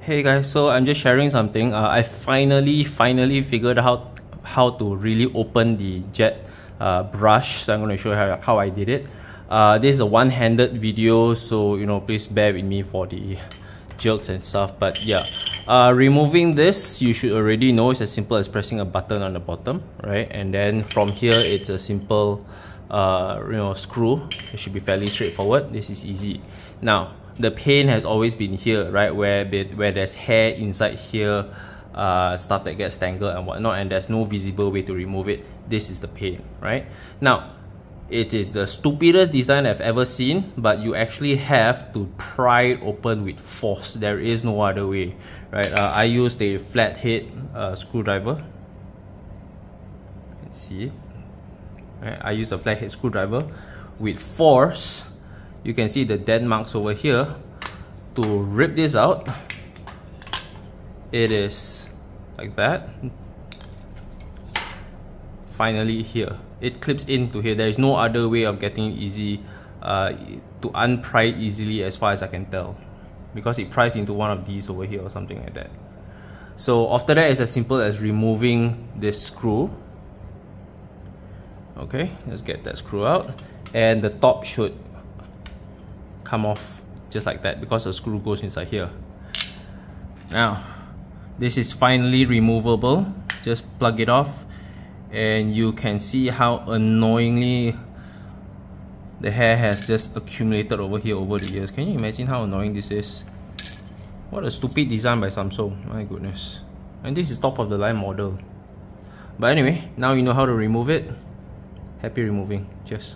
Hey guys, so I'm just sharing something. I finally figured out how to really open the jet brush. So I'm going to show you how I did it. This is a one-handed video, so please bear with me for the jokes and stuff. But yeah, removing this, you should already know it's as simple as pressing a button on the bottom, right? And then from here, it's a simple screw. It should be fairly straightforward. This is easy. Now, the pain has always been here, right? Where there's hair inside here, stuff that gets tangled and whatnot, and there's no visible way to remove it. This is the pain, right? Now, it is the stupidest design I've ever seen, but you actually have to pry it open with force. There is no other way, right? I used a flathead screwdriver. Let's see. Right, I used a flathead screwdriver with force. You can see the dent marks over here. To rip this out, it is like that. Finally here, it clips into here. There is no other way of getting it easy to unpry it easily, as far as I can tell, because it pries into one of these over here or something like that. So after that, it's as simple as removing this screw. Okay, let's get that screw out, and the top should come off just like that because the screw goes inside here. Now, this is finally removable. Just plug it off, and you can see how annoyingly the hair has just accumulated over here over the years. Can you imagine how annoying this is? What a stupid design by Samsung, my goodness. And this is top of the line model. But anyway, now you know how to remove it. Happy removing. Cheers.